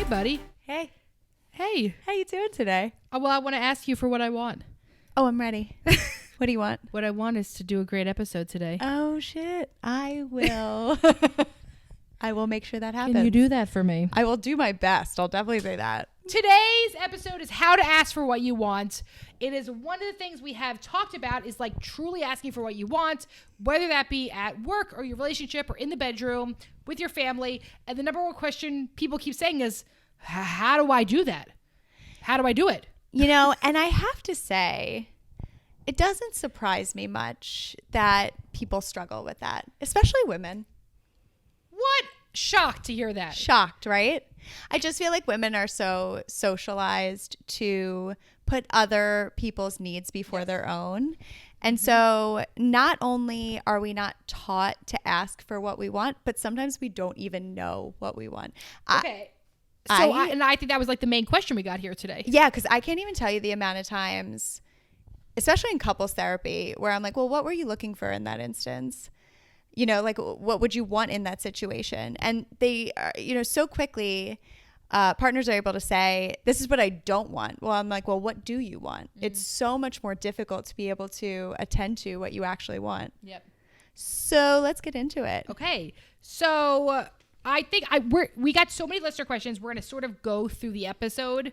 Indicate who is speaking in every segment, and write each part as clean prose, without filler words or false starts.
Speaker 1: buddy.
Speaker 2: Hey.
Speaker 1: Hey.
Speaker 2: How you doing today?
Speaker 1: Well, I want to ask you for what I want.
Speaker 2: Oh, I'm ready. What do you want?
Speaker 1: What I want is to do a great episode today.
Speaker 2: Oh, shit. I will. I will make sure that happens.
Speaker 1: Can you do that for me?
Speaker 2: I will do my best. I'll definitely say that.
Speaker 1: Today's episode is how to ask for what you want. It is one of the things we have talked about is like truly asking for what you want, whether that be at work or your relationship or in the bedroom with your family. And the number one question people keep saying is, how do I do that? How do I do it?
Speaker 2: You know, and I have to say, it doesn't surprise me much that people struggle with that, especially women.
Speaker 1: What? Shocked to hear that.
Speaker 2: Shocked, right? I just feel like women are so socialized to put other people's needs before their own. And so not only are we not taught to ask for what we want, but sometimes we don't even know what we want.
Speaker 1: Okay. I think that was like the main question we got here today.
Speaker 2: Yeah, because I can't even tell you the amount of times, especially in couples therapy, where I'm like, well, what were you looking for in that instance? You know, like, what would you want in that situation? And they, so quickly, partners are able to say, this is what I don't want. Well, I'm like, well, what do you want? Mm-hmm. It's so much more difficult to be able to attend to what you actually want.
Speaker 1: Yep.
Speaker 2: So let's get into it.
Speaker 1: Okay. So I think we got so many listener questions. We're going to sort of go through the episode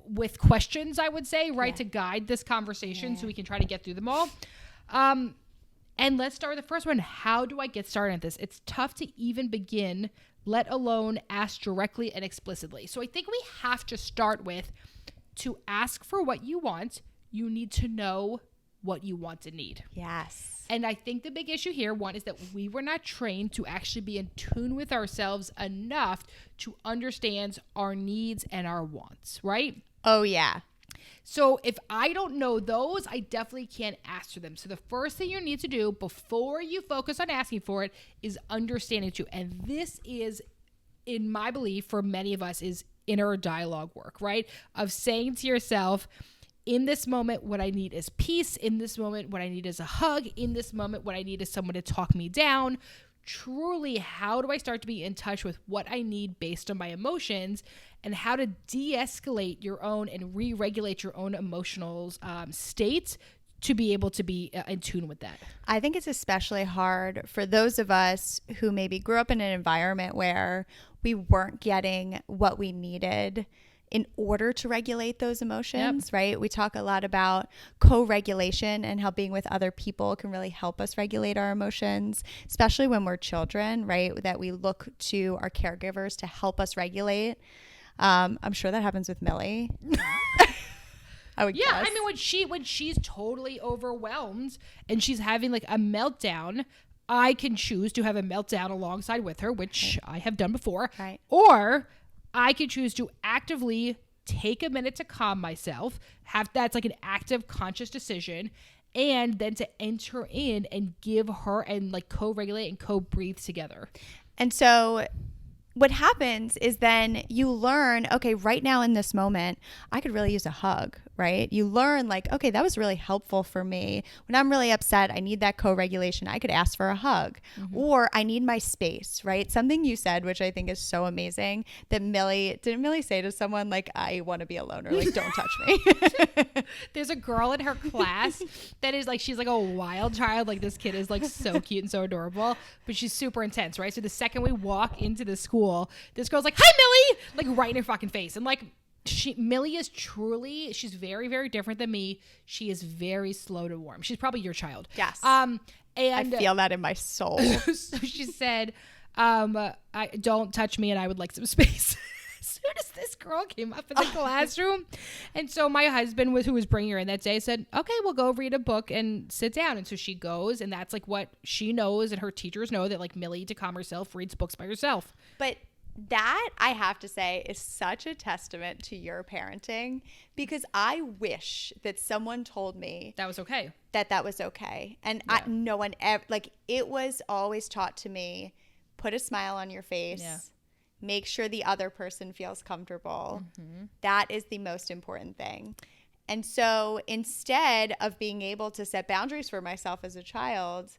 Speaker 1: with questions, I would say, right, to guide this conversation so we can try to get through them all. And let's start with the first one. How do I get started at this? It's tough to even begin, let alone ask directly and explicitly. So I think we have to start with, to ask for what you want, you need to know what you want and need.
Speaker 2: Yes.
Speaker 1: And I think the big issue here, one, is that we were not trained to actually be in tune with ourselves enough to understand our needs and our wants, right?
Speaker 2: Oh, yeah.
Speaker 1: So if I don't know those, I definitely can't ask for them. So the first thing you need to do before you focus on asking for it is understanding too. And this is, in my belief, for many of us, is inner dialogue work, right? Of saying to yourself, in this moment, what I need is peace. In this moment, what I need is a hug. In this moment, what I need is someone to talk me down. Truly, how do I start to be in touch with what I need based on my emotions, and how to de-escalate your own and re-regulate your own emotional states to be able to be in tune with that?
Speaker 2: I think it's especially hard for those of us who maybe grew up in an environment where we weren't getting what we needed in order to regulate those emotions, right? We talk a lot about co-regulation and how being with other people can really help us regulate our emotions, especially when we're children, right? That we look to our caregivers to help us regulate. I'm sure that happens with Millie. I would guess.
Speaker 1: I mean, when she's totally overwhelmed and she's having like a meltdown, I can choose to have a meltdown alongside with her, which I have done before.
Speaker 2: Right.
Speaker 1: Or I could choose to actively take a minute to calm myself, that's like an active conscious decision, and then to enter in and give her and like co-regulate and co-breathe together.
Speaker 2: And so what happens is then you learn, okay, right now in this moment, I could really use a hug, right? You learn like, okay, that was really helpful for me. When I'm really upset, I need that co-regulation. I could ask for a hug, or I need my space, right? Something you said, which I think is so amazing, that didn't Millie say to someone like, I want to be alone, or like, don't touch me.
Speaker 1: There's a girl in her class that is like, she's like a wild child. Like this kid is like so cute and so adorable, but she's super intense, right? So the second we walk into the school, this girl's like, hi, Millie, like right in her fucking face. And like, Millie is truly, she's very, very different than me. She is very slow to warm. She's probably your child.
Speaker 2: Yes.
Speaker 1: And
Speaker 2: I feel that in my soul.
Speaker 1: So she said, I don't touch me and I would like some space. As soon as this girl came up in the classroom. And so my husband, who was bringing her in that day, said, okay, we'll go read a book and sit down. And so she goes, and that's like what she knows, and her teachers know, that like Millie, to calm herself, reads books by herself.
Speaker 2: But that, I have to say, is such a testament to your parenting, because I wish that someone told me
Speaker 1: that was okay.
Speaker 2: That was okay. And no one ever, like, it was always taught to me, put a smile on your face. Yeah. Make sure the other person feels comfortable. Mm-hmm. That is the most important thing. And so instead of being able to set boundaries for myself as a child,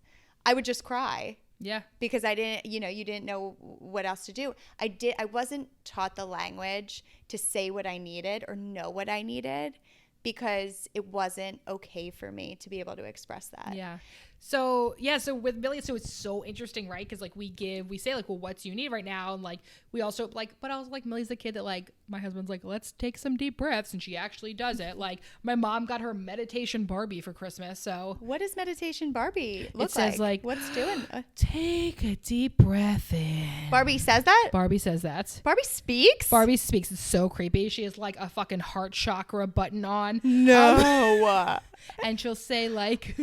Speaker 2: I would just cry.
Speaker 1: Yeah.
Speaker 2: Because I didn't, you didn't know what else to do. I wasn't taught the language to say what I needed or know what I needed, because it wasn't okay for me to be able to express that.
Speaker 1: Yeah. So with Millie, so it's so interesting, right? Because like we say like, well, what do you need right now? And like we also like, but I was like, Millie's the kid that like my husband's like, let's take some deep breaths, and she actually does it. Like my mom got her meditation Barbie for Christmas. So
Speaker 2: what does meditation Barbie look
Speaker 1: it says like
Speaker 2: what's doing?
Speaker 1: Take a deep breath in.
Speaker 2: Barbie says that?
Speaker 1: Barbie says that.
Speaker 2: Barbie speaks?
Speaker 1: Barbie speaks. It's so creepy. She has like a fucking heart chakra button on.
Speaker 2: No.
Speaker 1: And she'll say like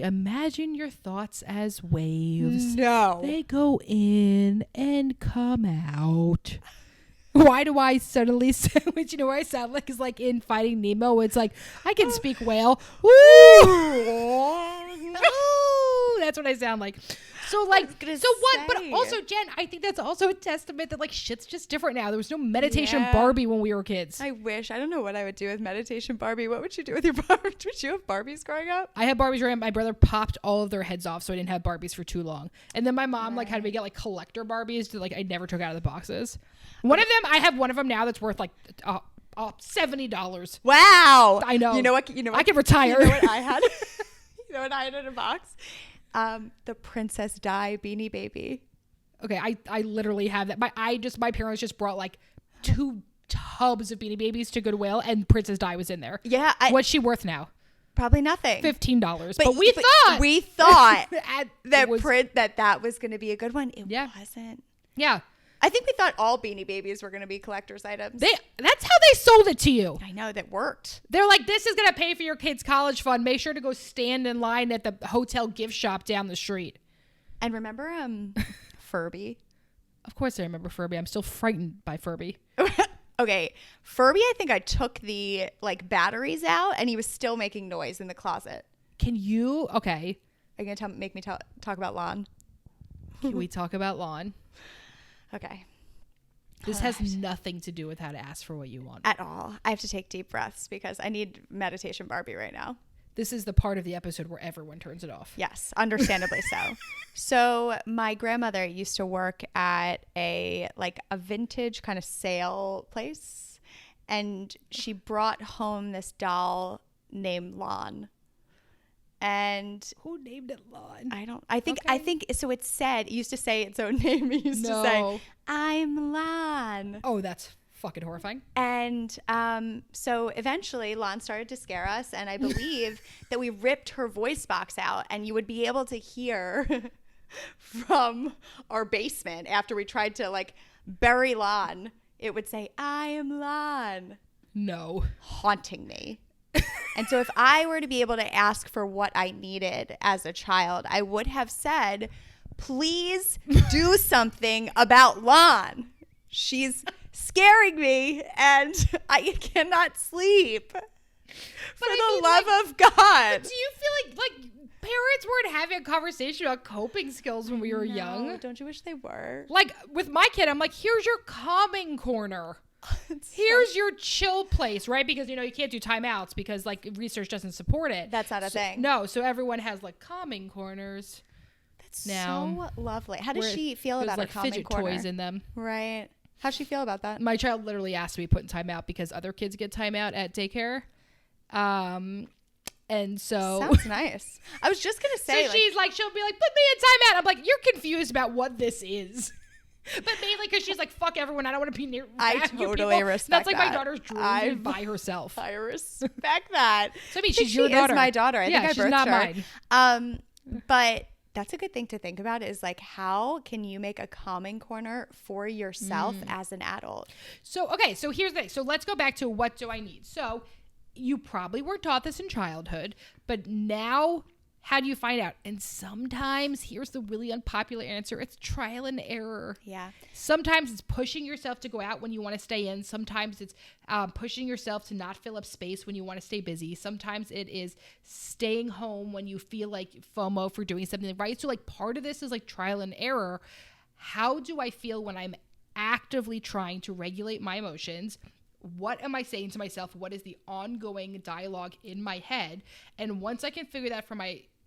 Speaker 1: imagine your thoughts as waves.
Speaker 2: No.
Speaker 1: They go in and come out. Why do I suddenly sound, you know what I sound like is like in Finding Nemo? It's like, I can speak whale. Woo! That's what I sound like. So like, so what? But also, Jen, I think that's also a testament that like shit's just different now. There was no meditation Barbie when we were kids.
Speaker 2: I wish. I don't know what I would do with meditation Barbie. What would you do with your Barbie? Did you have Barbies growing up?
Speaker 1: I had Barbies growing up. My brother popped all of their heads off, so I didn't have Barbies for too long. And then my mom like had me get like collector Barbies to like I never took out of the boxes. One of them, I have one of them now that's worth like $70.
Speaker 2: Wow.
Speaker 1: I know.
Speaker 2: You know what?
Speaker 1: I could retire.
Speaker 2: You know what I had? You know what I had in a box? The Princess Di Beanie Baby.
Speaker 1: Okay, I literally have that. My parents just brought like 2 tubs of Beanie Babies to Goodwill, and Princess Di was in there.
Speaker 2: Yeah.
Speaker 1: What's she worth now?
Speaker 2: Probably nothing.
Speaker 1: $15. But we
Speaker 2: thought
Speaker 1: that
Speaker 2: that was going to be a good one. It wasn't.
Speaker 1: Yeah.
Speaker 2: I think we thought all Beanie Babies were going to be collector's items.
Speaker 1: That's how they sold it to you.
Speaker 2: I know, that worked.
Speaker 1: They're like, this is going to pay for your kid's college fund. Make sure to go stand in line at the hotel gift shop down the street.
Speaker 2: And remember Furby?
Speaker 1: Of course I remember Furby. I'm still frightened by Furby.
Speaker 2: Okay, Furby, I think I took the like batteries out and he was still making noise in the closet.
Speaker 1: Can you? Okay.
Speaker 2: Are you going to make me talk about Lon?
Speaker 1: Can we talk about Lon?
Speaker 2: Okay.
Speaker 1: This has nothing to do with how to ask for what you want.
Speaker 2: At all. I have to take deep breaths because I need meditation Barbie right now.
Speaker 1: This is the part of the episode where everyone turns it off.
Speaker 2: Yes, understandably so. So my grandmother used to work at a vintage kind of sale place, and she brought home this doll named Lon. And
Speaker 1: who named it Lon?
Speaker 2: I think so. It used to say its own name. It used to say, I'm Lon.
Speaker 1: Oh, that's fucking horrifying.
Speaker 2: And so eventually Lon started to scare us, and I believe that we ripped her voice box out, and you would be able to hear from our basement after we tried to like bury Lon. It would say, I am Lon.
Speaker 1: No.
Speaker 2: Haunting me. And so if I were to be able to ask for what I needed as a child, I would have said, please do something about Lon. She's scaring me and I cannot sleep. For the love of God.
Speaker 1: Do you feel like parents weren't having a conversation about coping skills when we were young?
Speaker 2: Don't you wish they were?
Speaker 1: Like with my kid, I'm like, here's your calming corner. Here's your chill place, right? Because, you can't do timeouts because, like, research doesn't support it.
Speaker 2: That's not a thing.
Speaker 1: No, so everyone has, like, calming corners.
Speaker 2: That's now, so lovely. How does she feel about her calming
Speaker 1: fidget
Speaker 2: corner?
Speaker 1: Toys in them.
Speaker 2: Right. How's she feel about that?
Speaker 1: My child literally asked to be put in timeout because other kids get timeout at daycare. And so...
Speaker 2: Sounds nice. I was just going to say...
Speaker 1: So she'll be like, put me in timeout. I'm like, you're confused about what this is. But mainly because she's like, fuck everyone. I don't want to be near.
Speaker 2: I totally respect that.
Speaker 1: That's like my daughter's dream by herself.
Speaker 2: I respect that.
Speaker 1: So I mean, she's your daughter.
Speaker 2: Is my daughter. I think I birthed
Speaker 1: she's not
Speaker 2: her.
Speaker 1: Mine.
Speaker 2: But that's a good thing to think about is like, how can you make a calming corner for yourself as an adult?
Speaker 1: So, okay. So here's the thing. So let's go back to what do I need? So you probably weren't taught this in childhood, but now how do you find out? And sometimes, here's the really unpopular answer, it's trial and error.
Speaker 2: Yeah.
Speaker 1: Sometimes it's pushing yourself to go out when you want to stay in. Sometimes it's pushing yourself to not fill up space when you want to stay busy. Sometimes it is staying home when you feel like FOMO for doing something, right? So like part of this is like trial and error. How do I feel when I'm actively trying to regulate my emotions? What am I saying to myself? What is the ongoing dialogue in my head? And once I can figure that for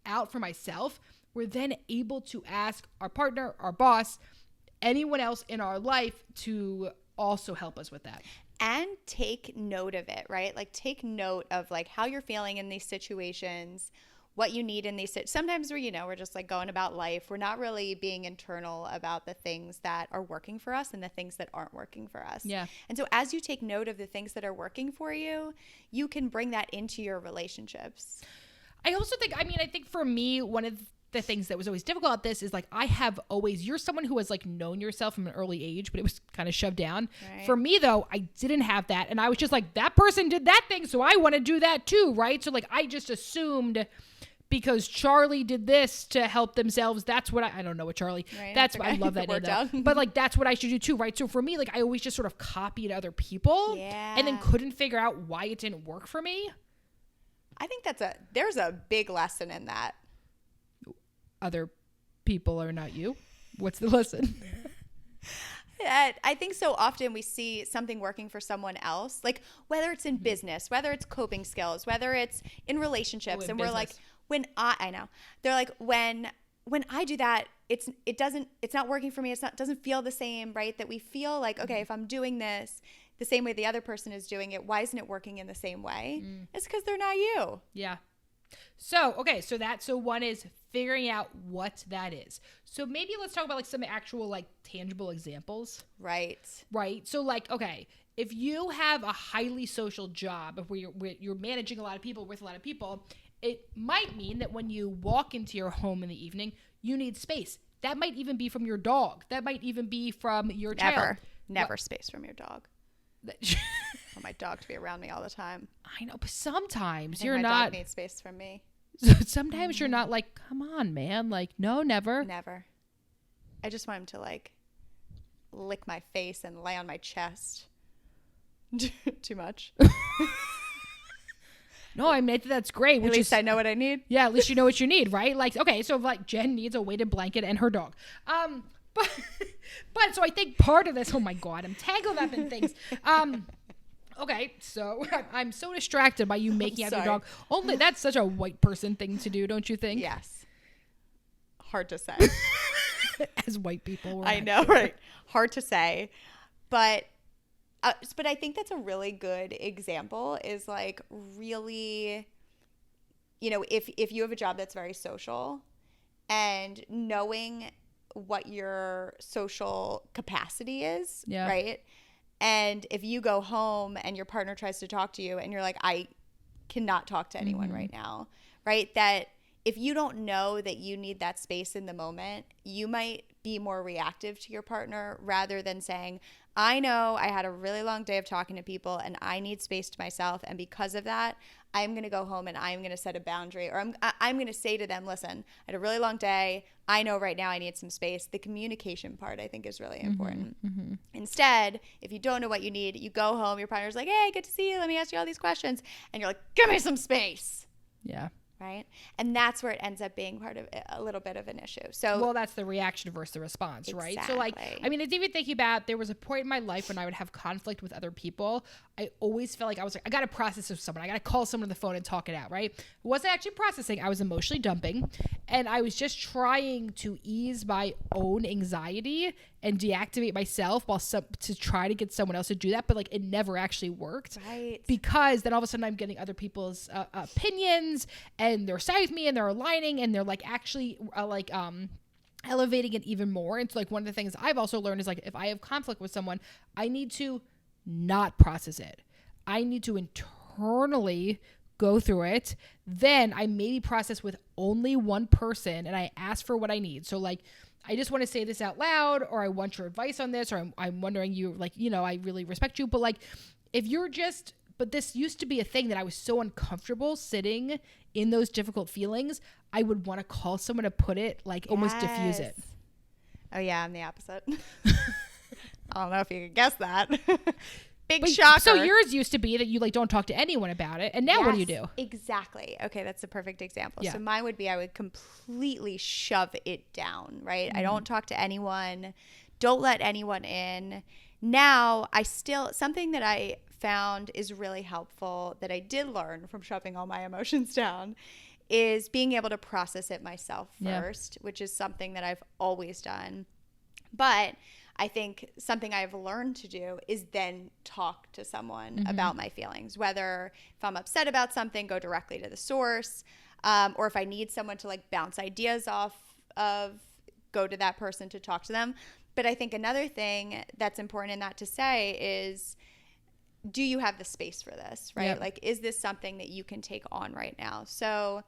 Speaker 1: out for myself, we're then able to ask our partner, our boss, anyone else in our life to also help us with that.
Speaker 2: And take note of it, right? Like take note of like how you're feeling in these situations, what you need in these sometimes we're just like going about life. We're not really being internal about the things that are working for us and the things that aren't working for us.
Speaker 1: Yeah.
Speaker 2: And so as you take note of the things that are working for you, you can bring that into your relationships.
Speaker 1: I also think, I think for me, one of the things that was always difficult at this is like, you're someone who has like known yourself from an early age, but it was kind of shoved down.
Speaker 2: Right.
Speaker 1: For me though, I didn't have that. And I was just like, that person did that thing, so I want to do that too. Right. So like, I just assumed because Charlie did this to help themselves, that's what I don't know what Charlie,
Speaker 2: right,
Speaker 1: that's
Speaker 2: okay.
Speaker 1: I love that name though. But like, that's what I should do too. Right. So for me, like I always just sort of copied other people and then couldn't figure out why it didn't work for me.
Speaker 2: I think there's a big lesson in that.
Speaker 1: Other people are not you. What's the lesson?
Speaker 2: I think so often we see something working for someone else, like whether it's in business, whether it's coping skills, whether it's in relationships, and we're like, I know they're like when I do that, it's not working for me. Doesn't feel the same, right? That we feel like, okay, if I'm doing this the same way the other person is doing it, why isn't it working in the same way? It's because they're not you.
Speaker 1: Yeah. So, okay, so one is figuring out what that is. So maybe let's talk about like some actual like tangible examples.
Speaker 2: Right.
Speaker 1: So like, okay, if you have a highly social job where you're managing a lot of people with a lot of people, it might mean that when you walk into your home in the evening, you need space. That might even be from your dog. That might even be from your child.
Speaker 2: Never space from your dog. I want my dog to be around me all the time.
Speaker 1: I know, but sometimes
Speaker 2: my dog needs space from me.
Speaker 1: Sometimes you're not like, come on, man. Like, no, never.
Speaker 2: Never. I just want him to like lick my face and lay on my chest. Too much.
Speaker 1: No, I mean, that's great.
Speaker 2: At least I know what I need.
Speaker 1: Yeah, at least you know what you need, right? Like, okay, so like Jen needs a weighted blanket and her dog. But so I think part of this, oh my God, I'm tangled up in things. Okay, so I'm so distracted by you making out your dog. Only that's such a white person thing to do, don't you think?
Speaker 2: Yes. Hard to say.
Speaker 1: As white people.
Speaker 2: I know, right? Hard to say. But I think that's a really good example is like really, if you have a job that's very social and knowing what your social capacity is, right? And if you go home and your partner tries to talk to you and you're like, I cannot talk to anyone right now, right? That if you don't know that you need that space in the moment, you might be more reactive to your partner rather than saying, I know I had a really long day of talking to people and I need space to myself. And because of that, I'm going to go home and I'm going to set a boundary, or I'm going to say to them, listen, I had a really long day. I know right now I need some space. The communication part I think is really important. Instead, if you don't know what you need, you go home, your partner's like, hey, good to see you. Let me ask you all these questions. And you're like, give me some space.
Speaker 1: Yeah.
Speaker 2: Right. And that's where it ends up being part of a little bit of an issue. So,
Speaker 1: well, that's the reaction versus the response, right?
Speaker 2: Exactly.
Speaker 1: So like, I mean, it's even thinking about, there was a point in my life when I would have conflict with other people. I always felt like I was like, I got to process with someone. I got to call someone on the phone and talk it out, right? I wasn't actually processing. I was emotionally dumping, and I was just trying to ease my own anxiety and deactivate myself to try to get someone else to do that. But like, it never actually worked.
Speaker 2: Right.
Speaker 1: Because then all of a sudden I'm getting other people's opinions, and they're siding with me, and they're aligning, and they're like actually elevating it even more. And so like, one of the things I've also learned is like, if I have conflict with someone, I need to not process it. I need to internally go through it. Then I maybe process with only one person and I ask for what I need. So like, I just want to say this out loud, or I want your advice on this, or I'm wondering, you like, I really respect you. But like, if you're just, but this used to be a thing that I was so uncomfortable sitting in those difficult feelings, I would want to call someone to put it, like almost diffuse it.
Speaker 2: Oh yeah, I'm the opposite. I don't know if you could guess that. Big shocker.
Speaker 1: So yours used to be that you like don't talk to anyone about it, and now what do you do?
Speaker 2: Exactly. Okay, that's a perfect example.
Speaker 1: Yeah.
Speaker 2: So mine would be, I would completely shove it down, right? I don't talk to anyone. Don't let anyone in. Now, something that I found is really helpful that I did learn from shoving all my emotions down is being able to process it myself first, which is something that I've always done. But I think something I've learned to do is then talk to someone about my feelings, whether if I'm upset about something, go directly to the source, or if I need someone to like bounce ideas off of, go to that person to talk to them. But I think another thing that's important in that to say is, do you have the space for this, right?
Speaker 1: Yep.
Speaker 2: Like, is this something that you can take on right now? So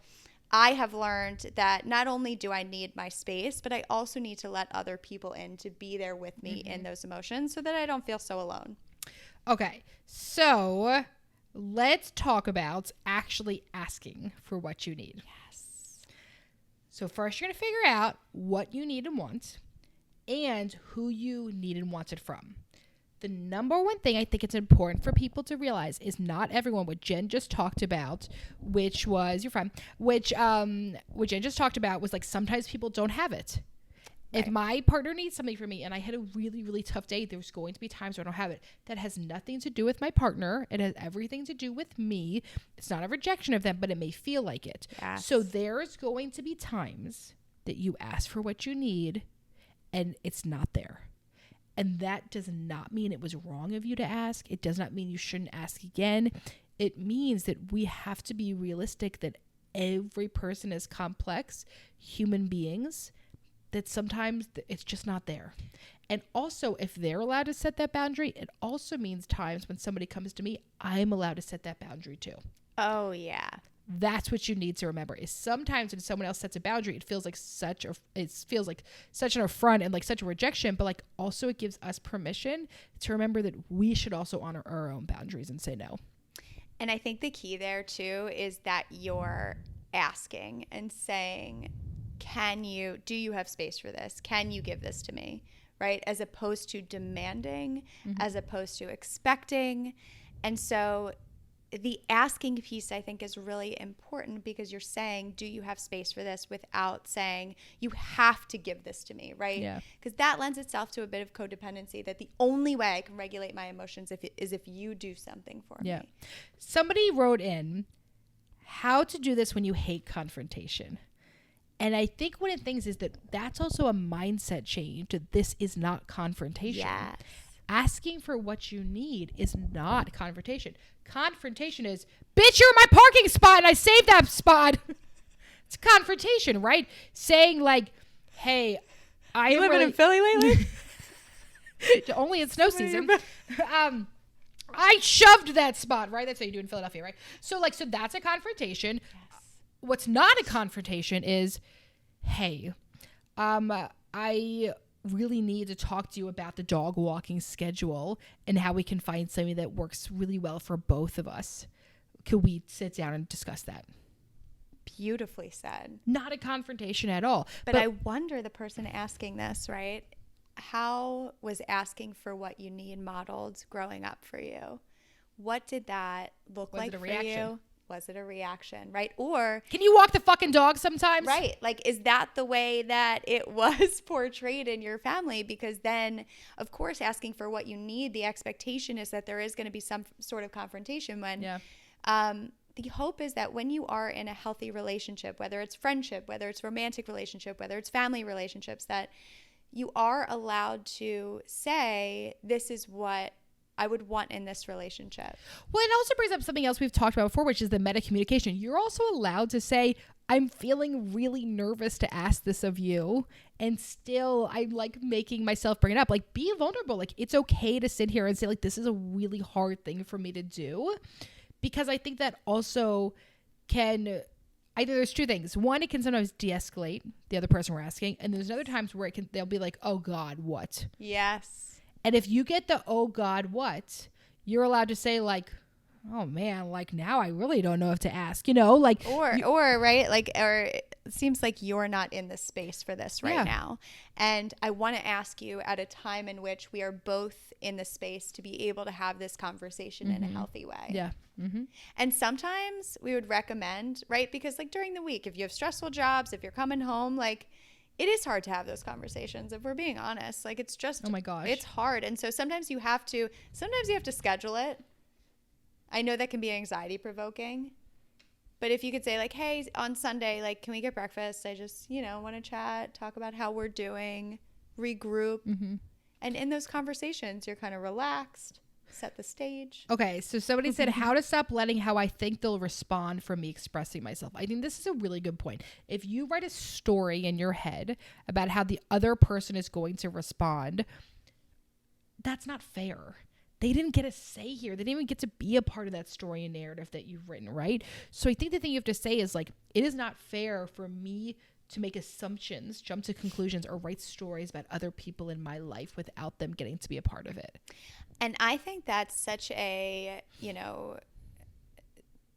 Speaker 2: I have learned that not only do I need my space, but I also need to let other people in to be there with me in those emotions so that I don't feel so alone.
Speaker 1: Okay, so let's talk about actually asking for what you need.
Speaker 2: Yes.
Speaker 1: So first you're going to figure out what you need and want and who you need and want it from. The number one thing I think it's important for people to realize is not everyone, what Jen just talked about, which was your friend, which what Jen just talked about was like sometimes people don't have it. Right. If my partner needs something from me and I had a really, really tough day, there's going to be times where I don't have it. That has nothing to do with my partner. It has everything to do with me. It's not a rejection of them, but it may feel like it.
Speaker 2: Yes.
Speaker 1: So there's going to be times that you ask for what you need and it's not there. And that does not mean it was wrong of you to ask. It does not mean you shouldn't ask again. It means that we have to be realistic that every person is complex human beings, that sometimes it's just not there. And also, if they're allowed to set that boundary, it also means times when somebody comes to me, I'm allowed to set that boundary too.
Speaker 2: Oh, yeah.
Speaker 1: That's what you need to remember is sometimes when someone else sets a boundary, it feels like such an affront and like such a rejection, but like also it gives us permission to remember that we should also honor our own boundaries and say no.
Speaker 2: And I think the key there too is that you're asking and saying, do you have space for this? Can you give this to me? Right? As opposed to demanding, as opposed to expecting. And so the asking piece, I think, is really important because you're saying, do you have space for this, without saying, you have to give this to me, right?
Speaker 1: Yeah.
Speaker 2: Because that lends itself to a bit of codependency, that the only way I can regulate my emotions is if you do something for me.
Speaker 1: Somebody wrote in how to do this when you hate confrontation. And I think one of the things is that that's also a mindset change, that this is not confrontation.
Speaker 2: Yes.
Speaker 1: Asking for what you need is not confrontation. Confrontation is, bitch, you're in my parking spot and I saved that spot. It's confrontation, right? Saying like, hey,
Speaker 2: You living in Philly lately?
Speaker 1: Only in snow season. I shoved that spot, right? That's what you do in Philadelphia, right? So that's a confrontation. Yes. What's not a confrontation is, hey, I really need to talk to you about the dog walking schedule and how we can find something that works really well for both of us. Could we sit down and discuss that?
Speaker 2: Beautifully said.
Speaker 1: Not a confrontation at all.
Speaker 2: But I wonder, the person asking this, right? How was asking for what you need modeled growing up for you? What did that look like for you? Was it a reaction, right? Or
Speaker 1: can you walk the fucking dog sometimes?
Speaker 2: Right. Like, is that the way that it was portrayed in your family? Because then, of course, asking for what you need, the expectation is that there is going to be some sort of confrontation when the hope is that when you are in a healthy relationship, whether it's friendship, whether it's romantic relationship, whether it's family relationships, that you are allowed to say, this is what I would want in this relationship.
Speaker 1: Well, it also brings up something else we've talked about before, which is the meta communication. You're also allowed to say, I'm feeling really nervous to ask this of you, and still I'm like making myself bring it up. Like, be vulnerable. Like, it's okay to sit here and say, like, this is a really hard thing for me to do, because I think that also can, either there's two things. One, it can sometimes de-escalate the other person we're asking, and there's other times where they'll be like, oh God, what?
Speaker 2: Yes.
Speaker 1: And if you get the, oh God, what? You're allowed to say like, oh man, like now I really don't know if to ask, like.
Speaker 2: Or right. Like, or it seems like you're not in the space for this right now. And I want to ask you at a time in which we are both in the space to be able to have this conversation in a healthy way.
Speaker 1: Yeah. Mm-hmm.
Speaker 2: And sometimes we would recommend, right? Because like during the week, if you have stressful jobs, if you're coming home, like, it is hard to have those conversations, if we're being honest. Like, it's just,
Speaker 1: oh my gosh,
Speaker 2: it's hard. And so sometimes you have to schedule it. I know that can be anxiety provoking, But if you could say like, hey, on Sunday, like, can we get breakfast? I just, want to chat, talk about how we're doing, regroup.
Speaker 1: Mm-hmm.
Speaker 2: And in those conversations, you're kind of relaxed, set the stage.
Speaker 1: Okay, so somebody said how to stop letting how I think they'll respond from me expressing myself. I think this is a really good point. If you write a story in your head about how the other person is going to respond, that's not fair. They didn't get a say here. They didn't even get to be a part of that story and narrative that you've written, right? So I think the thing you have to say is like, it is not fair for me to make assumptions, jump to conclusions, or write stories about other people in my life without them getting to be a part of it.
Speaker 2: And I think that's such a,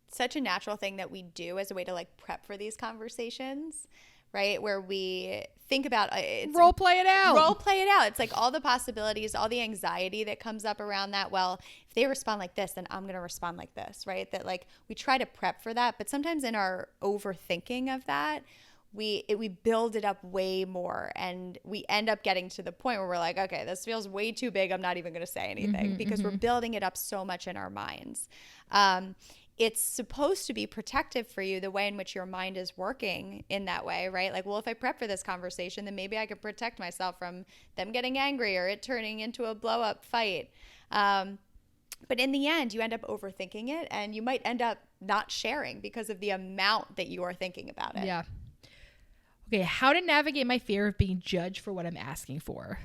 Speaker 2: such a natural thing that we do as a way to like prep for these conversations, right? Where we think about
Speaker 1: role play it out.
Speaker 2: It's like all the possibilities, all the anxiety that comes up around that. Well, if they respond like this, then I'm going to respond like this, right? That like we try to prep for that, but sometimes in our overthinking of that, we build it up way more, and we end up getting to the point where we're like, okay, this feels way too big. I'm not even going to say anything because we're building it up so much in our minds. It's supposed to be protective for you, the way in which your mind is working in that way, right? Like, well, if I prep for this conversation, then maybe I could protect myself from them getting angry or it turning into a blow up fight. But in the end, you end up overthinking it, and you might end up not sharing because of the amount that you are thinking about it.
Speaker 1: Yeah. Okay, how to navigate my fear of being judged for what I'm asking for.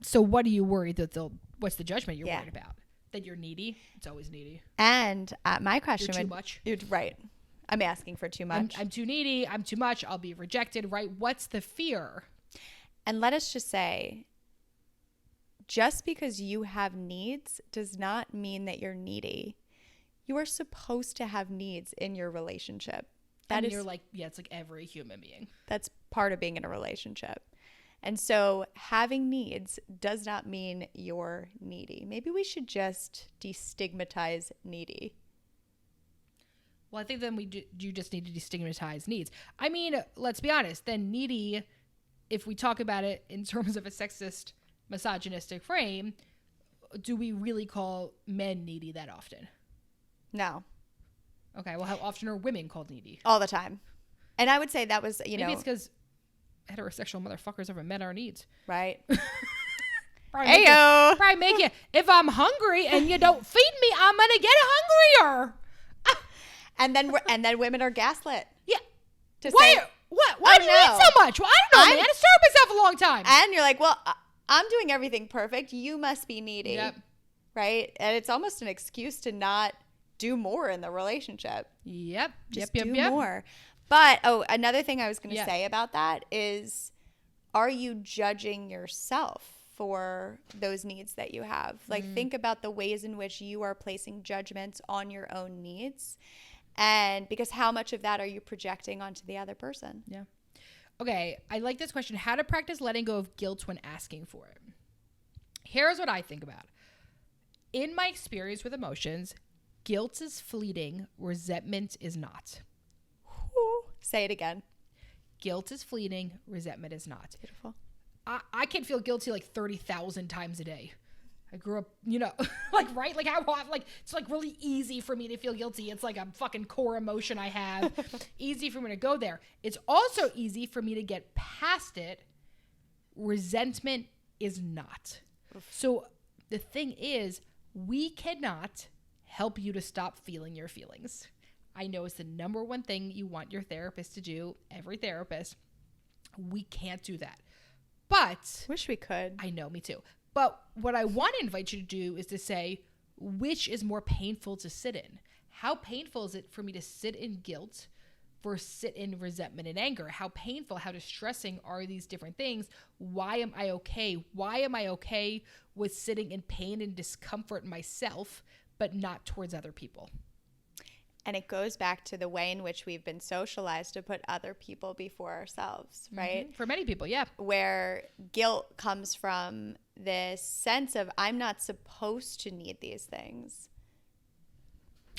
Speaker 1: So what are you worried that what's the judgment you're worried about? That you're needy? It's always needy.
Speaker 2: And my question
Speaker 1: You're too much.
Speaker 2: Right. I'm asking for too much.
Speaker 1: I'm too needy. I'm too much. I'll be rejected, right? What's the fear?
Speaker 2: And let us just say, just because you have needs does not mean that you're needy. You are supposed to have needs in your relationship.
Speaker 1: You're like, it's like every human being.
Speaker 2: That's part of being in a relationship. And so having needs does not mean you're needy. Maybe we should just destigmatize needy.
Speaker 1: Well, I think then you just need to destigmatize needs. I mean, let's be honest. Then needy, if we talk about it in terms of a sexist, misogynistic frame, do we really call men needy that often?
Speaker 2: No.
Speaker 1: Okay, well, how often are women called needy?
Speaker 2: All the time. And I would say that was,
Speaker 1: Maybe it's because heterosexual motherfuckers haven't met our needs.
Speaker 2: Right.
Speaker 1: Probably make you, if I'm hungry and you don't feed me, I'm going to get hungrier.
Speaker 2: And then women are gaslit.
Speaker 1: Yeah.
Speaker 2: Why
Speaker 1: do you eat so much? Well, I don't know, man. I starved myself a long time.
Speaker 2: And you're like, well, I'm doing everything perfect. You must be needy.
Speaker 1: Yep.
Speaker 2: Right? And it's almost an excuse to not do more in the relationship.
Speaker 1: Yep.
Speaker 2: Just do more. But, another thing I was going to say about that is, are you judging yourself for those needs that you have? Like, think about the ways in which you are placing judgments on your own needs. And because how much of that are you projecting onto the other person?
Speaker 1: Yeah. Okay. I like this question. How to practice letting go of guilt when asking for it. Here's what I think about. In my experience with emotions, guilt is fleeting. Resentment is not.
Speaker 2: Say it again.
Speaker 1: Guilt is fleeting. Resentment is not.
Speaker 2: Beautiful.
Speaker 1: I can feel guilty like 30,000 times a day. I grew up, like, right? Like, it's like really easy for me to feel guilty. It's like a fucking core emotion I have. Easy for me to go there. It's also easy for me to get past it. Resentment is not. So the thing is, we cannot help you to stop feeling your feelings. I know it's the number one thing you want your therapist to do, every therapist. We can't do that. But
Speaker 2: wish we could.
Speaker 1: I know, me too. But what I want to invite you to do is to say, which is more painful to sit in? How painful is it for me to sit in guilt versus sit in resentment and anger? How painful, how distressing are these different things? Why am I okay? Why am I okay with sitting in pain and discomfort myself, but not towards other people?
Speaker 2: And it goes back to the way in which we've been socialized to put other people before ourselves, right?
Speaker 1: For many people, yeah.
Speaker 2: Where guilt comes from this sense of, I'm not supposed to need these things.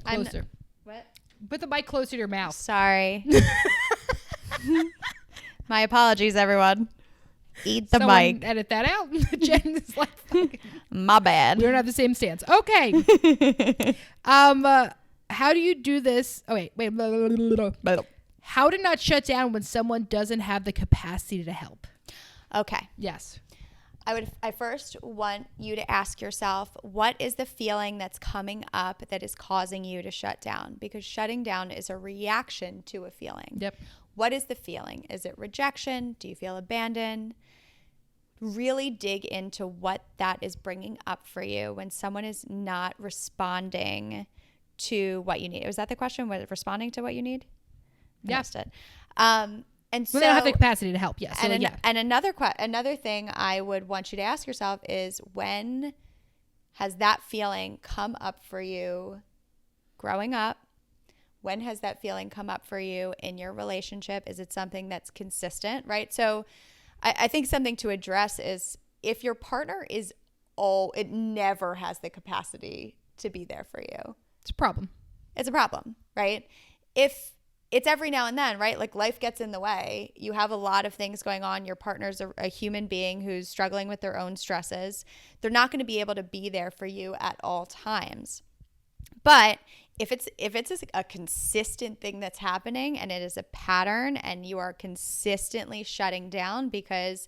Speaker 1: Closer.
Speaker 2: What?
Speaker 1: Put the mic closer to your mouth.
Speaker 2: Sorry. My apologies, everyone. Eat the
Speaker 1: Someone
Speaker 2: mic.
Speaker 1: Edit that out. Jen is like,
Speaker 2: my bad.
Speaker 1: We don't have the same stance. Okay. How do you do this? Oh, wait. How to not shut down when someone doesn't have the capacity to help.
Speaker 2: Okay.
Speaker 1: Yes.
Speaker 2: I first want you to ask yourself, what is the feeling that's coming up that is causing you to shut down? Because shutting down is a reaction to a feeling.
Speaker 1: Yep.
Speaker 2: What is the feeling? Is it rejection? Do you feel abandoned? Really dig into what that is bringing up for you when someone is not responding to what you need. Was that the question? Was it responding to what you need?
Speaker 1: Yeah.
Speaker 2: Missed it. And so
Speaker 1: they don't have the capacity to help. Yes.
Speaker 2: And, and another thing I would want you to ask yourself is, when has that feeling come up for you growing up? When has that feeling come up for you in your relationship? Is it something that's consistent, right? So I think something to address is, if your partner is it never has the capacity to be there for you.
Speaker 1: It's a problem.
Speaker 2: It's a problem, right? If it's every now and then, right? Like, life gets in the way. You have a lot of things going on. Your partner's a human being who's struggling with their own stresses. They're not going to be able to be there for you at all times. But if it's a consistent thing that's happening, and it is a pattern, and you are consistently shutting down because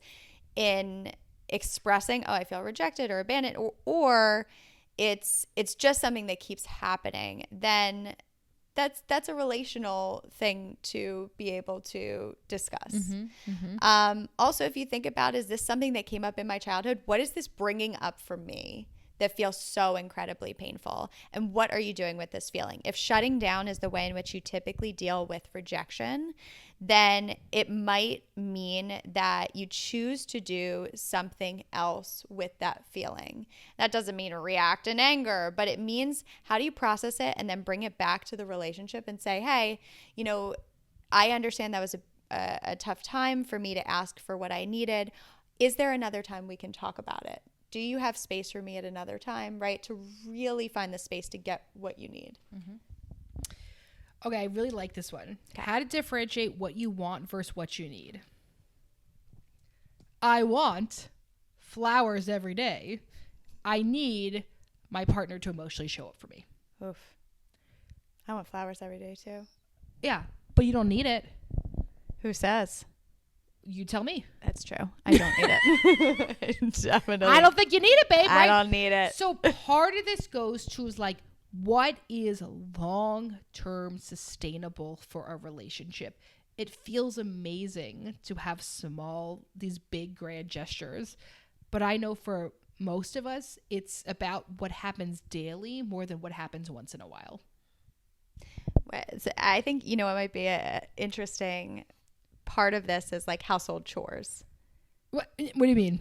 Speaker 2: in expressing, I feel rejected or abandoned, or it's just something that keeps happening, then that's a relational thing to be able to discuss.
Speaker 1: Mm-hmm, mm-hmm.
Speaker 2: Also, if you think about, is this something that came up in my childhood? What is this bringing up for me that feels so incredibly painful? And what are you doing with this feeling? If shutting down is the way in which you typically deal with rejection, then it might mean that you choose to do something else with that feeling. That doesn't mean react in anger, but it means, how do you process it and then bring it back to the relationship and say, hey, I understand that was a tough time for me to ask for what I needed. Is there another time we can talk about it? Do you have space for me at another time, right? To really find the space to get what you need.
Speaker 1: Mm-hmm. Okay, I really like this one.
Speaker 2: Okay.
Speaker 1: How to differentiate what you want versus what you need. I want flowers every day. I need my partner to emotionally show up for me.
Speaker 2: Oof. I want flowers every day too.
Speaker 1: Yeah, but you don't need it.
Speaker 2: Who says?
Speaker 1: You tell me.
Speaker 2: That's true. I don't need it. Definitely.
Speaker 1: I don't think you need it, babe.
Speaker 2: I
Speaker 1: right?
Speaker 2: don't need it.
Speaker 1: So part of this goes to is like, what is long-term sustainable for a relationship? It feels amazing to have these big grand gestures, but I know for most of us, it's about what happens daily more than what happens once in a while.
Speaker 2: I think, what might be an interesting part of this is like household chores.
Speaker 1: What do you mean?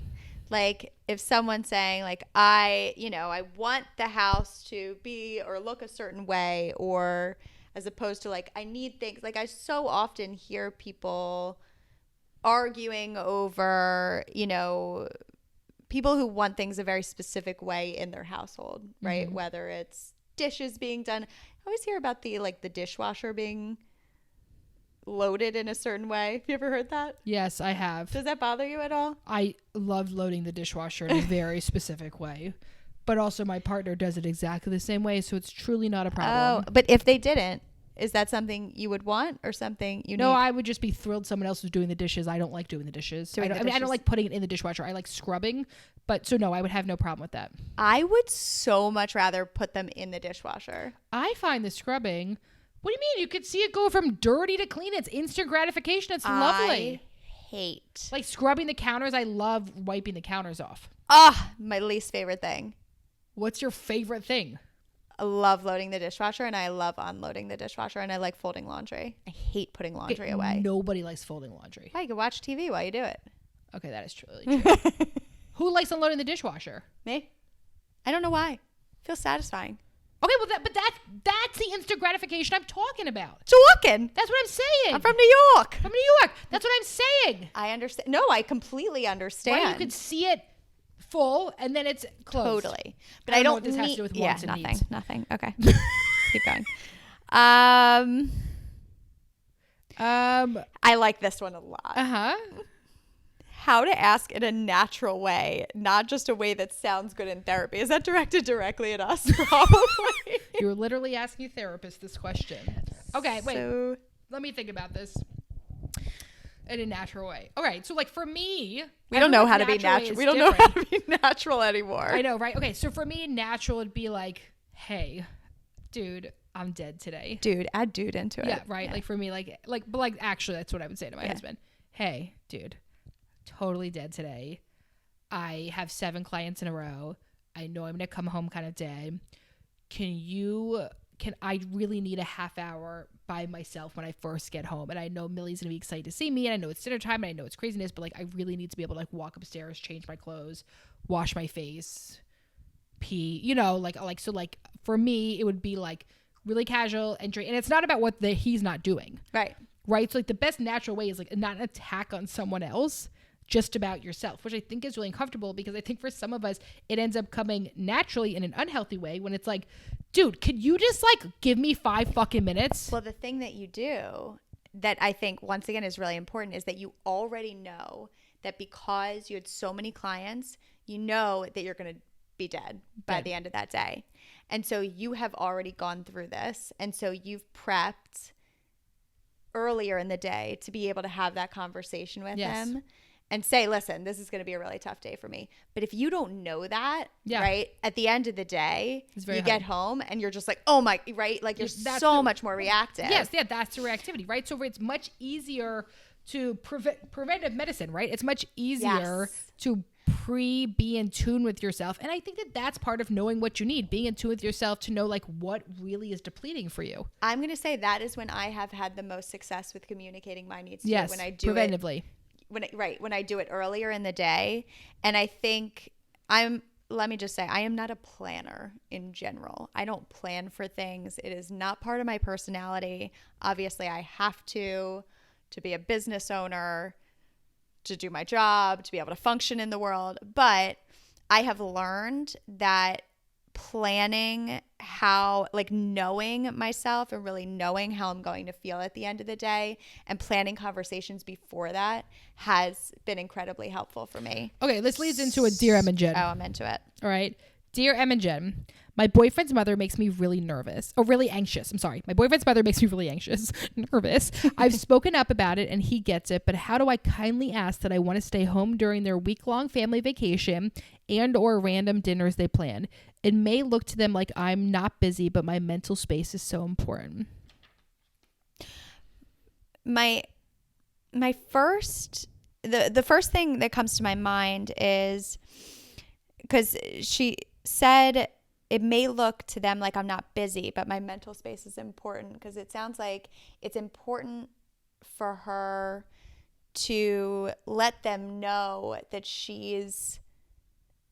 Speaker 2: Like, if someone's saying like, I want the house to be or look a certain way, or as opposed to like, I need things, like I so often hear people arguing over, people who want things a very specific way in their household, right?
Speaker 1: Mm-hmm.
Speaker 2: Whether it's dishes being done. I always hear about the dishwasher being loaded in a certain way. Have you ever heard that?
Speaker 1: Yes, I have.
Speaker 2: Does that bother you at all?
Speaker 1: I love loading the dishwasher in a very specific way, but also my partner does it exactly the same way, so it's truly not a problem.
Speaker 2: Oh, but if they didn't, is that something you would want or something you need?
Speaker 1: No, I would just be thrilled someone else was doing the dishes. I don't like doing the dishes. I don't like putting it in the dishwasher. I like scrubbing, but so no, I would have no problem with that.
Speaker 2: I would so much rather put them in the dishwasher.
Speaker 1: I find the scrubbing... What do you mean? You could see it go from dirty to clean. It's instant gratification. It's lovely.
Speaker 2: I hate.
Speaker 1: Like scrubbing the counters. I love wiping the counters off.
Speaker 2: My least favorite thing.
Speaker 1: What's your favorite thing?
Speaker 2: I love loading the dishwasher, and I love unloading the dishwasher, and I like folding laundry. I hate putting laundry away.
Speaker 1: Nobody likes folding laundry.
Speaker 2: Yeah, you can watch TV while you do it.
Speaker 1: Okay, that is truly true. Who likes unloading the dishwasher?
Speaker 2: Me. I don't know why. It feels satisfying.
Speaker 1: Okay, well, that's the instant gratification I'm talking about.
Speaker 2: Talking.
Speaker 1: That's what I'm saying.
Speaker 2: I'm from New York.
Speaker 1: From New York. That's what I'm saying.
Speaker 2: I understand. No, I completely understand.
Speaker 1: Right? You could see it full, and then it's closed.
Speaker 2: Totally. But
Speaker 1: I don't know what this has to do with wants and
Speaker 2: nothing.
Speaker 1: needs.
Speaker 2: Nothing. Okay. Keep going. I like this one a lot.
Speaker 1: Uh-huh.
Speaker 2: how to ask in a natural way, not just a way that sounds good in therapy. Is that directed directly at us? Probably.
Speaker 1: You're literally asking a therapist this question. Okay, wait.
Speaker 2: So,
Speaker 1: let me think about this in a natural way. All right, so like for me,
Speaker 2: we don't know how to be natural. We don't know how to be natural anymore.
Speaker 1: I know, right? Okay, so for me, natural would be like, hey, dude, I'm dead today.
Speaker 2: Dude, add dude into it.
Speaker 1: Yeah, right. Yeah. Like for me, but actually, that's what I would say to my husband. Hey, dude, totally dead today. I have 7 clients in a row. I know I'm gonna come home kind of dead. I really need a half hour by myself when I first get home. And I know Millie's going to be excited to see me. And I know it's dinner time. And I know it's craziness. But like, I really need to be able to like walk upstairs, change my clothes, wash my face, pee, so like for me, it would be like really casual entry. And it's not about what he's not doing.
Speaker 2: Right.
Speaker 1: Right. So like the best natural way is like not an attack on someone else, just about yourself, which I think is really uncomfortable because I think for some of us, it ends up coming naturally in an unhealthy way when it's like, dude, could you just like give me 5 fucking minutes?
Speaker 2: Well, the thing that you do that I think once again is really important is that you already know that because you had so many clients, you know that you're going to be dead by the end of that day. And so you have already gone through this. And so you've prepped earlier in the day to be able to have that conversation with him. And say, listen, this is going to be a really tough day for me. But if you don't know that, right, at the end of the day, you get home and you're just like, oh my, right? Like you're so much more reactive.
Speaker 1: Yes, yeah, that's the reactivity, right? So it's much easier to preventive medicine, right? It's much easier to be in tune with yourself. And I think that that's part of knowing what you need, being in tune with yourself to know like what really is depleting for you.
Speaker 2: I'm going to say that is when I have had the most success with communicating my needs.
Speaker 1: Yes,
Speaker 2: when I do
Speaker 1: preventively.
Speaker 2: When I do it earlier in the day. And I think let me just say, I am not a planner in general. I don't plan for things. It is not part of my personality. Obviously, I have to be a business owner, to do my job, to be able to function in the world. But I have learned that planning how, like knowing myself and really knowing how I'm going to feel at the end of the day and planning conversations before that has been incredibly helpful for me.
Speaker 1: Okay, this leads into a Dear Em and Jen.
Speaker 2: Oh, I'm into it.
Speaker 1: All right. Dear Em and Jen, my boyfriend's mother makes me really nervous. Oh, really anxious. I'm sorry. My boyfriend's mother makes me really anxious. Nervous. I've spoken up about it and he gets it, but how do I kindly ask that I want to stay home during their week-long family vacation and or random dinners they plan? It may look to them like I'm not busy, but my mental space is so important. The first thing that comes to my mind is because she said it may look to them like I'm not busy, but my mental space is important, because it sounds like it's important for her to let them know that she's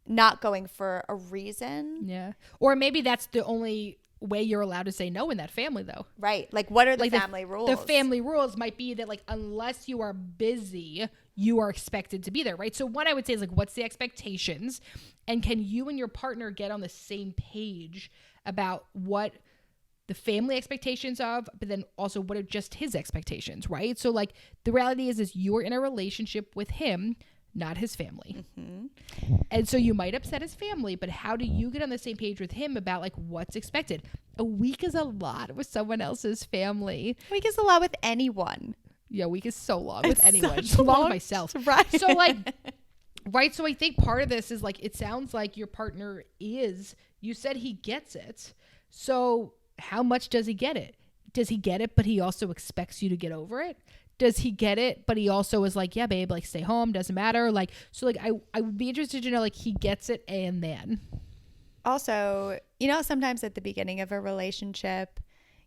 Speaker 1: not going for a reason. Yeah. Or maybe that's the only way you're allowed to say no in that family, though.
Speaker 2: Right. Like, what are the family rules?
Speaker 1: The family rules might be that, like, unless you are busy, you are expected to be there, right? So what I would say is, like, what's the expectations? And can you and your partner get on the same page about what the family expectations of, but then also what are just his expectations, right? So, like, the reality is you're in a relationship with him, not his family. Mm-hmm. And so you might upset his family, but how do you get on the same page with him about, like, what's expected? A week is a lot with someone else's family.
Speaker 2: A week is a lot with anyone.
Speaker 1: Yeah, a week is so long with anyone. It's long with myself.
Speaker 2: Right.
Speaker 1: So, like, right. So I think part of this is, like, it sounds like your partner you said he gets it. So how much does he get it? Does he get it, but he also expects you to get over it? Does he get it, but he also is like, yeah, babe, like, stay home, doesn't matter. Like, so, like, I would be interested to know, like, he gets it and then.
Speaker 2: Also, sometimes at the beginning of a relationship,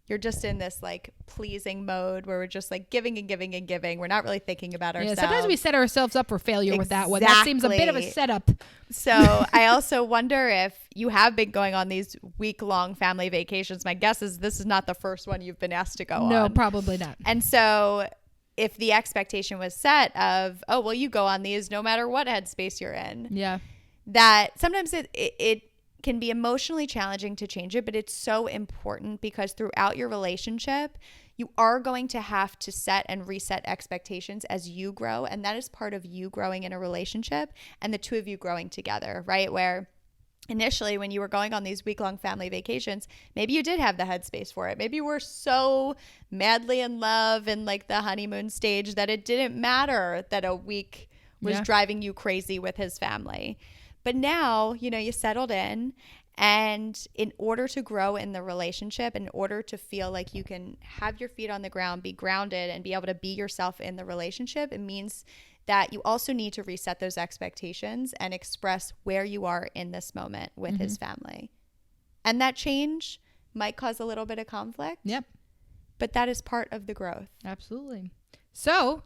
Speaker 2: you're just in this, like, pleasing mode where we're just, like, giving and giving and giving. We're not really thinking about ourselves.
Speaker 1: Yeah, sometimes we set ourselves up for failure with that one. That seems a bit of a setup.
Speaker 2: So I also wonder if you have been going on these week-long family vacations. My guess is this is not the first one you've been asked to go on.
Speaker 1: No, probably not.
Speaker 2: And so if the expectation was set of, oh, well, you go on these no matter what headspace you're in.
Speaker 1: Yeah.
Speaker 2: That sometimes it can be emotionally challenging to change it, but it's so important because throughout your relationship, you are going to have to set and reset expectations as you grow. And that is part of you growing in a relationship and the two of you growing together, right? Where initially, when you were going on these week-long family vacations, maybe you did have the headspace for it. Maybe you were so madly in love in like the honeymoon stage that it didn't matter that a week was driving you crazy with his family. But now, you know, you settled in, and in order to grow in the relationship, in order to feel like you can have your feet on the ground, be grounded, and be able to be yourself in the relationship, it means that you also need to reset those expectations and express where you are in this moment with his family. And that change might cause a little bit of conflict.
Speaker 1: Yep.
Speaker 2: But that is part of the growth.
Speaker 1: Absolutely. So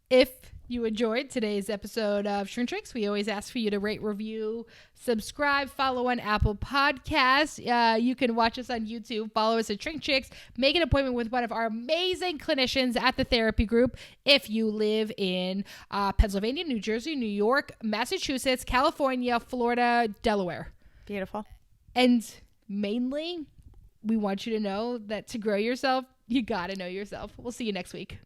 Speaker 1: if you enjoyed today's episode of ShrinkChicks, we always ask for you to rate, review, subscribe, follow on Apple Podcasts. You can watch us on YouTube, follow us at ShrinkChicks, make an appointment with one of our amazing clinicians at the therapy group if you live in Pennsylvania, New Jersey, New York, Massachusetts, California, Florida, Delaware.
Speaker 2: Beautiful.
Speaker 1: And mainly, we want you to know that to grow yourself, you got to know yourself. We'll see you next week.